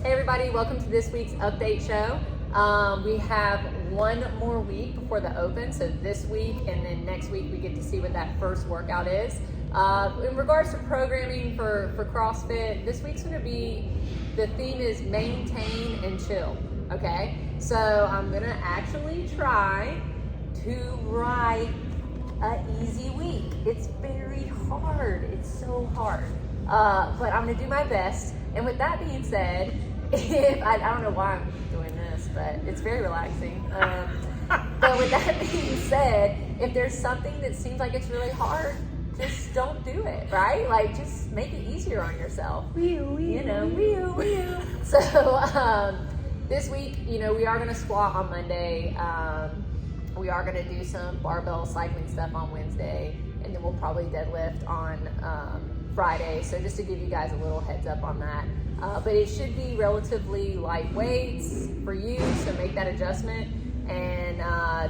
Hey everybody, welcome to this week's update show. We have one more week before the open, so this week and then next week we get to see what that first workout is. In regards to programming for CrossFit, this week's gonna be, the theme is maintain and chill, okay? So I'm gonna actually try to write an easy week. It's very hard, it's so hard. But I'm gonna do my best. And with that being said, if I don't know why I'm doing this, but it's very relaxing. But with that being said, if there's something that seems like it's really hard, just don't do it, right? Like, just make it easier on yourself. So this week, we are gonna squat on Monday. We are gonna do some barbell cycling stuff on Wednesday, and then we'll probably deadlift on Friday. So just to give you guys a little heads up on that. But it should be relatively light weights for you, so make that adjustment. And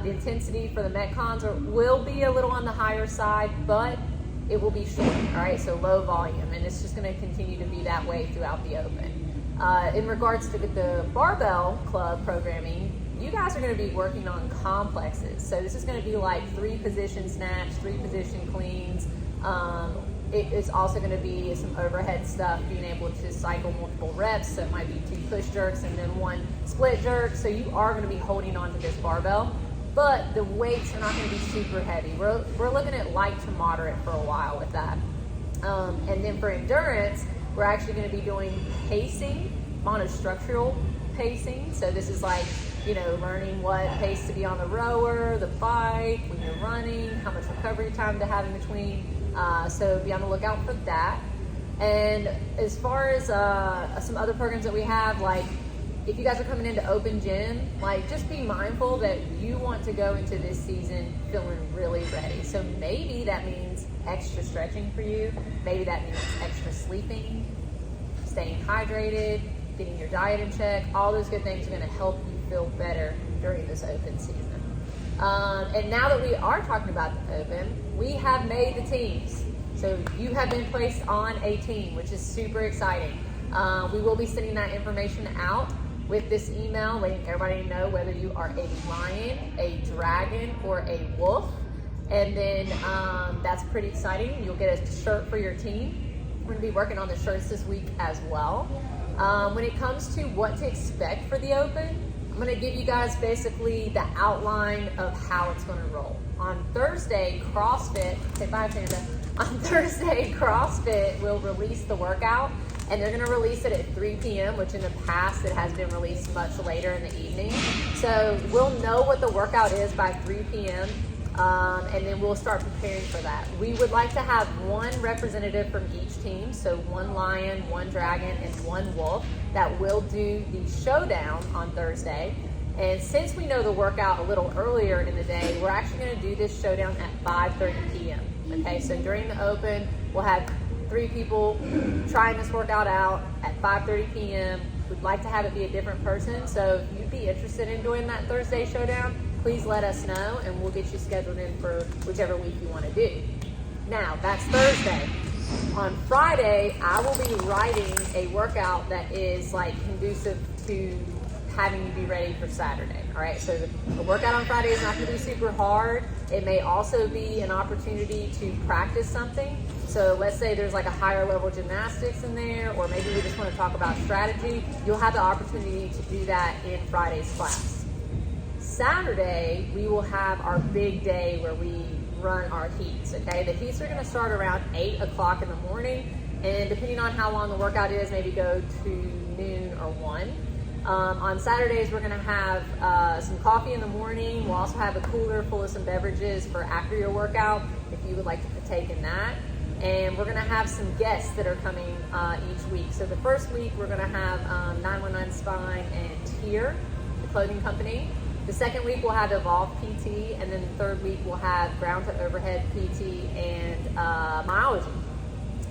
the intensity for the Metcons will be a little on the higher side, but it will be short, all right? So low volume, and it's just gonna continue to be that way throughout the open. In regards to the barbell club programming, you guys are gonna be working on complexes. So this is gonna be like 3-position snatch, 3-position cleans. It is also going to be some overhead stuff, being able to cycle multiple reps. So it might be 2 push jerks and then 1 split jerk. So you are going to be holding on to this barbell, but the weights are not going to be super heavy. We're looking at light to moderate for a while with that. And then for endurance, we're actually going to be doing pacing, monostructural pacing. So this is like, learning what pace to be on the rower, the bike, when you're running, how much recovery time to have in between. So be on the lookout for that. And as far as some other programs that we have, like if you guys are coming into open gym, like just be mindful that you want to go into this season feeling really ready. So maybe that means extra stretching for you. Maybe that means extra sleeping, staying hydrated, getting your diet in check. All those good things are going to help you feel better during this open season. And now that we are talking about the open, we have made the teams. So you have been placed on a team, which is super exciting. We will be sending that information out with this email, letting everybody know whether you are a lion, a dragon, or a wolf. And then that's pretty exciting. You'll get a shirt for your team. We're gonna be working on the shirts this week as well. When it comes to what to expect for the open, I'm gonna give you guys basically the outline of how it's gonna roll. On Thursday, CrossFit, say bye Panda. On Thursday, CrossFit will release the workout, and they're gonna release it at 3 p.m., which in the past it has been released much later in the evening. So we'll know what the workout is by 3 p.m., and then we'll start preparing for that. We would like to have 1 representative from each team, so 1 lion, 1 dragon, and 1 wolf that will do the showdown on Thursday. And since we know the workout a little earlier in the day, we're actually going to do this showdown at 5:30 p.m. Okay, so during the open, we'll have 3 people trying this workout out at 5:30 p.m. We'd like to have it be a different person, so if you'd be interested in doing that Thursday showdown, please let us know and we'll get you scheduled in for whichever week you want to do. Now, that's Thursday. On Friday, I will be writing a workout that is like conducive to having you be ready for Saturday. All right, so the workout on Friday is not going to be super hard. It may also be an opportunity to practice something. So let's say there's like a higher level gymnastics in there, or maybe we just want to talk about strategy. You'll have the opportunity to do that in Friday's class. Saturday, we will have our big day where we run our heats, okay? The heats are gonna start around 8 o'clock in the morning, and depending on how long the workout is, maybe go to noon or 1. On Saturdays, we're gonna have some coffee in the morning. We'll also have a cooler full of some beverages for after your workout, if you would like to partake in that. And we're gonna have some guests that are coming each week. So the first week, we're gonna have 919 Spine and Tier, the clothing company. The second week we'll have Evolve PT, and then the third week we'll have Ground to Overhead PT and Myology.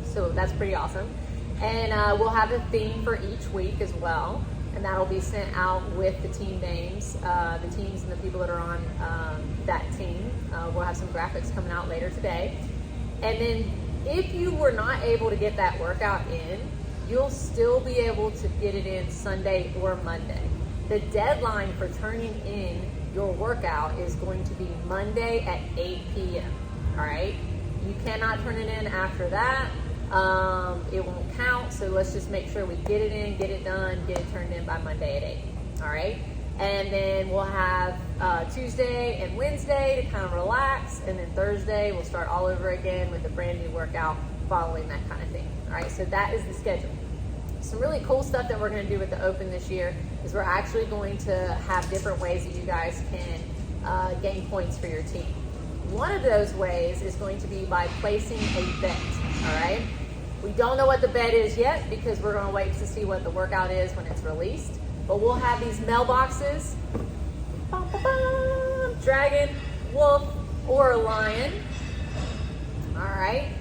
So that's pretty awesome. And we'll have a theme for each week as well, and that'll be sent out with the team names, the teams and the people that are on that team. We'll have some graphics coming out later today. And then if you were not able to get that workout in, you'll still be able to get it in Sunday or Monday. The deadline for turning in your workout is going to be Monday at 8 p.m. All right? You cannot turn it in after that. It won't count, so let's just make sure we get it in, get it done, get it turned in by Monday at 8. All right? And then we'll have Tuesday and Wednesday to kind of relax, and then Thursday we'll start all over again with a brand new workout following that kind of thing. All right, so that is the schedule. Some really cool stuff that we're going to do with the Open this year is we're actually going to have different ways that you guys can gain points for your team. One of those ways is going to be by placing a bet. All right, we don't know what the bet is yet because we're going to wait to see what the workout is when it's released. But we'll have these mailboxes, dragon, wolf, or a lion. All right,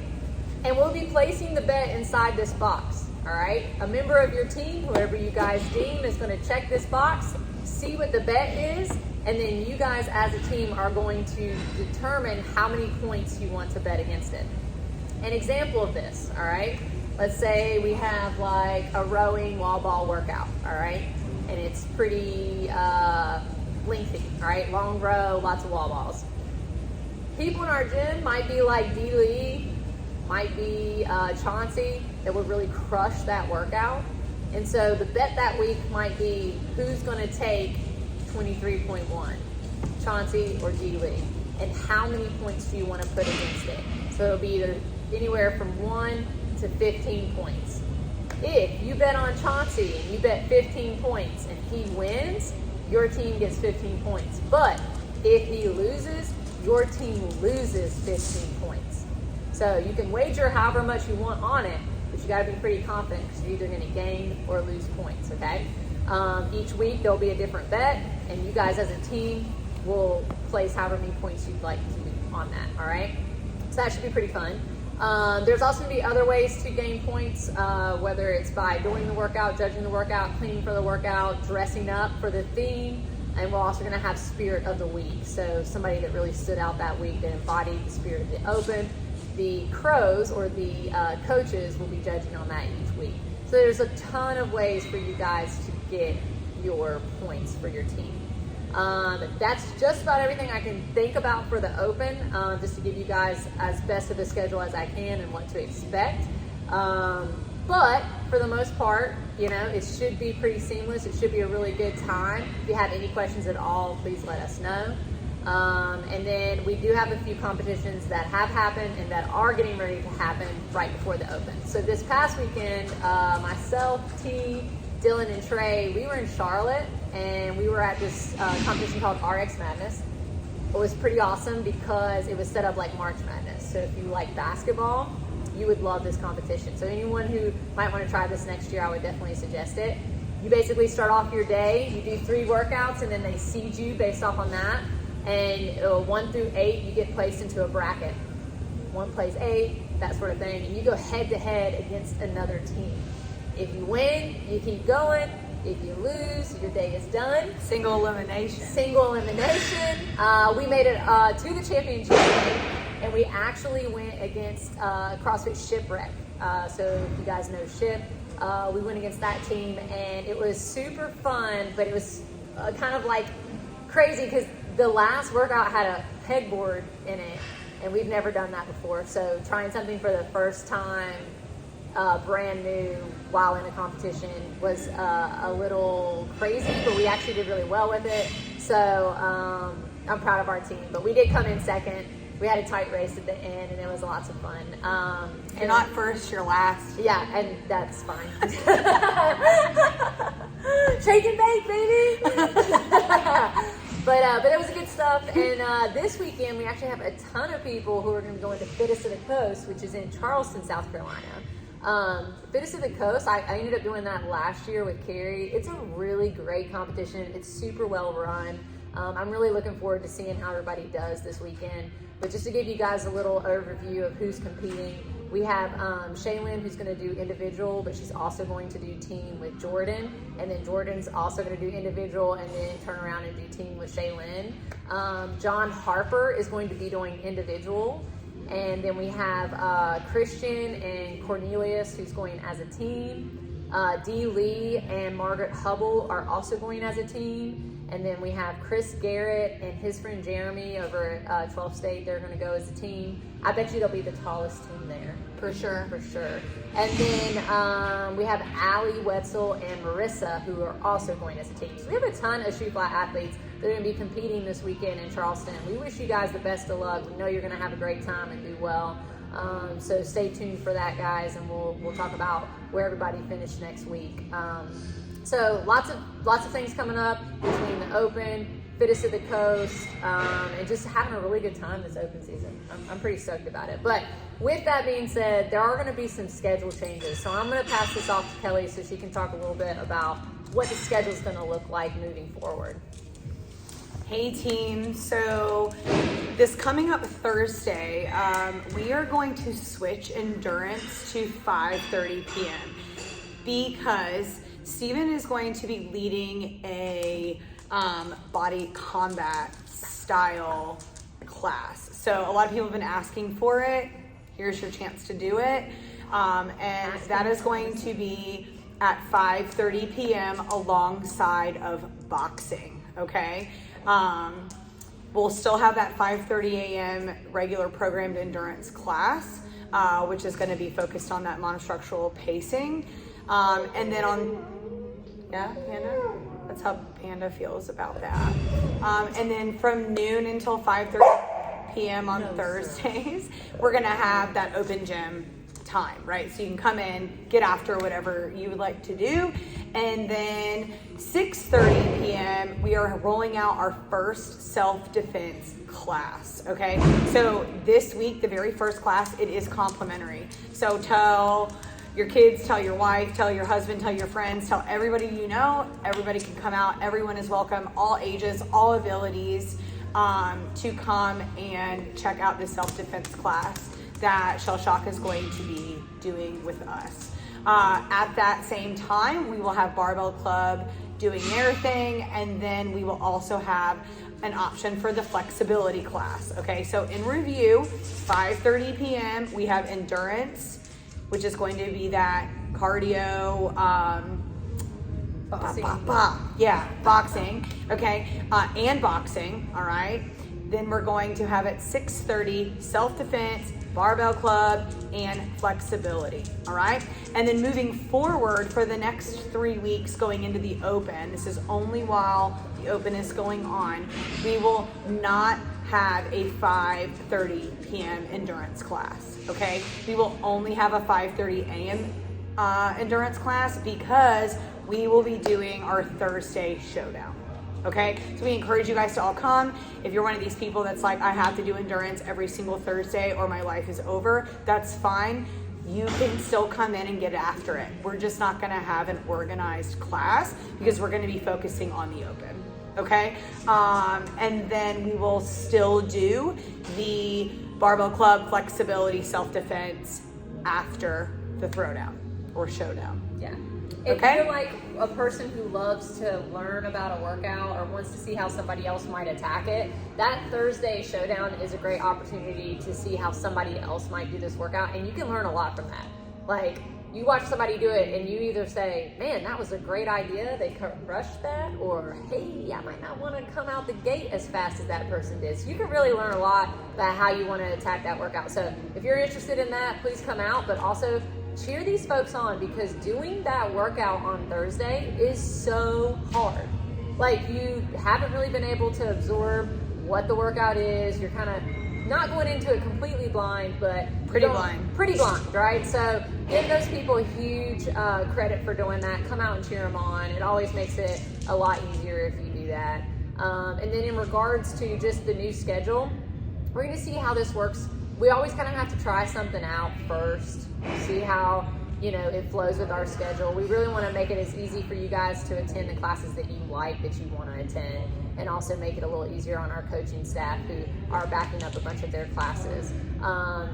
and we'll be placing the bet inside this box. All right, a member of your team, whoever you guys deem, is going to check this box, see what the bet is, and then you guys as a team are going to determine how many points you want to bet against it. An example of this, all right, let's say we have like a rowing wall ball workout, all right, and it's pretty lengthy, all right, long row, lots of wall balls. People in our gym might be like Dee Lee, might be Chauncey, that would really crush that workout. And so the bet that week might be who's going to take 23.1, Chauncey or Dee Lee, and how many points do you want to put against it? So it'll be either anywhere from 1 to 15 points. If you bet on Chauncey and you bet 15 points and he wins, your team gets 15 points. But if he loses, your team loses 15 points. So you can wager however much you want on it, but you got to be pretty confident because you're either going to gain or lose points, okay? Each week there'll be a different bet, and you guys as a team will place however many points you'd like to on that, all right? So that should be pretty fun. There's also going to be other ways to gain points, whether it's by doing the workout, judging the workout, cleaning for the workout, dressing up for the theme, and we're also going to have Spirit of the Week. So somebody that really stood out that week that embodied the spirit of the Open. The Crows or the coaches will be judging on that each week. So there's a ton of ways for you guys to get your points for your team. That's just about everything I can think about for the Open, just to give you guys as best of a schedule as I can and what to expect. But for the most part, you know, it should be pretty seamless. It should be a really good time. If you have any questions at all, please let us know. And then we do have a few competitions that have happened and that are getting ready to happen right before the Open. So this past weekend, myself, T, Dylan, and Trey, we were in Charlotte and we were at this competition called RX Madness. It was pretty awesome because it was set up like March Madness. So if you like basketball, you would love this competition. So anyone who might want to try this next year, I would definitely suggest it. You basically start off your day, you do 3 workouts, and then they seed you based off on that. And 1 through 8, you get placed into a bracket. 1 plays 8, that sort of thing. And you go head to head against another team. If you win, you keep going. If you lose, your day is done. Single elimination. Single elimination. We made it to the championship game, and we actually went against CrossFit Shipwreck. So if you guys know Ship, we went against that team, and it was super fun, but it was kind of like crazy because the last workout had a pegboard in it, and we've never done that before. So trying something for the first time, brand new, while in a competition was a little crazy, but we actually did really well with it. So I'm proud of our team. But we did come in second. We had a tight race at the end, and it was lots of fun. You're not first, you're last. Yeah, and that's fine. Shake and bake, baby! But it was good stuff, and this weekend we actually have a ton of people who are going to be going to Fittest of the Coast, which is in Charleston, South Carolina. Fittest of the Coast, I ended up doing that last year with Carrie. It's a really great competition. It's super well run. I'm really looking forward to seeing how everybody does this weekend. But just to give you guys a little overview of who's competing, we have Shaylin, who's going to do individual, but she's also going to do team with Jordan. And then Jordan's also going to do individual and then turn around and do team with Shaylin. John Harper is going to be doing individual. And then we have Christian and Cornelius, who's going as a team. Dee Lee and Margaret Hubble are also going as a team. And then we have Chris Garrett and his friend Jeremy over at 12 State. They're going to go as a team. I bet you they'll be the tallest team there. For sure. For sure. And then we have Allie Wetzel and Marissa, who are also going as a team. So we have a ton of Shoofly athletes that are going to be competing this weekend in Charleston. We wish you guys the best of luck. We know you're going to have a great time and do well. So stay tuned for that, guys, and we'll talk about where everybody finished next week. So lots of things coming up between the Open, Fittest of the Coast, and just having a really good time this Open season. I'm pretty stoked about it. But with that being said, there are going to be some schedule changes. So I'm going to pass this off to Kelly so she can talk a little bit about what the schedule is going to look like moving forward. Hey team, so this coming up Thursday, we are going to switch endurance to 5:30 p.m. because Steven is going to be leading a body combat style class. So a lot of people have been asking for it. Here's your chance to do it. And that is going to be at 5:30 p.m. alongside of boxing, okay? We'll still have that 5:30 a.m. regular programmed endurance class, which is going to be focused on that monostructural pacing. And then Panda? That's how Panda feels about that. And then from noon until 5:30 p.m. on Thursdays, we're going to have that open gym time, right? So you can come in, get after whatever you would like to do. And then 6:30 p.m., we are rolling out our first self-defense class, okay? So this week, the very first class, it is complimentary. So tell your kids, tell your wife, tell your husband, tell your friends, tell everybody you know. Everybody can come out. Everyone is welcome, all ages, all abilities, to come and check out the self-defense class that Shell Shock is going to be doing with us. At that same time, we will have Barbell Club doing their thing, and then we will also have an option for the flexibility class. Okay, so in review, 5:30 p.m., we have endurance, which is going to be that cardio, boxing, okay, and boxing, all right? Then we're going to have at 6:30 self-defense, barbell club, and flexibility, all right? And then moving forward for the next 3 weeks going into the Open, this is only while the Open is going on, we will not have a 5:30 p.m. endurance class, okay? We will only have a 5:30 a.m. Endurance class because we will be doing our Thursday showdown. Okay, so we encourage you guys to all come. If you're one of these people that's like, I have to do endurance every single Thursday or my life is over, that's fine. You can still come in and get after it. We're just not gonna have an organized class because we're gonna be focusing on the Open, okay? And then we will still do the barbell club, flexibility, self-defense after the throwdown or showdown. Yeah. If you're like a person who loves to learn about a workout or wants to see how somebody else might attack it, that Thursday showdown is a great opportunity to see how somebody else might do this workout, and you can learn a lot from that. Like, you watch somebody do it and you either say, man, that was a great idea, they crushed that, or hey, I might not want to come out the gate as fast as that person did. So you can really learn a lot about how you want to attack that workout. So if you're interested in that, please come out, but also cheer these folks on, because doing that workout on Thursday is so hard. Like, you haven't really been able to absorb what the workout is. You're kind of not going into it completely blind, but pretty blind, right? So give those people huge credit for doing that. Come out and cheer them on. It always makes it a lot easier if you do that. And then in regards to just the new schedule, we're going to see how this works. We always kind of have to try something out first, see how, it flows with our schedule. We really want to make it as easy for you guys to attend the classes that you like, that you want to attend, and also make it a little easier on our coaching staff who are backing up a bunch of their classes.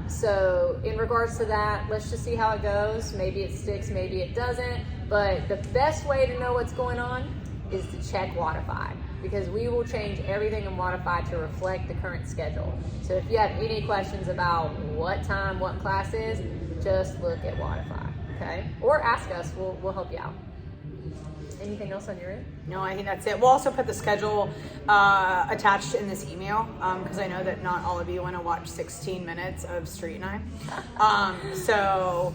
So in regards to that, let's just see how it goes. Maybe it sticks, maybe it doesn't, but the best way to know what's going on is to check Watify. because we will change everything in Modify to reflect the current schedule. So if you have any questions about what time, what class is, just look at Modify, okay? Or ask us, we'll help you out. Anything else on your end? No, I think that's it. We'll also put the schedule attached in this email because I know that not all of you want to watch 16 minutes of street time. So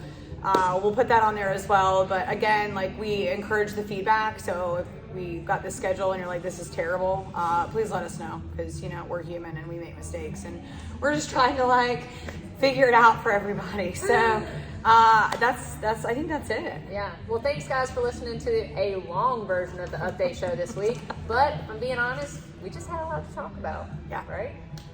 we'll put that on there as well. But again, like, we encourage the feedback. So if we got this schedule and you're like, this is terrible, please let us know, because, you know, we're human and we make mistakes and we're just trying to like figure it out for everybody. So that's I think that's it. Yeah. Well, thanks guys for listening to a long version of the update show this week. But if I'm being honest, we just had a lot to talk about. Yeah. Right?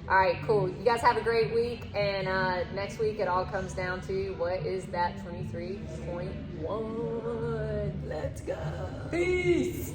All right, cool. You guys have a great week. And next week it all comes down to what is that 23.1. Let's go. Peace.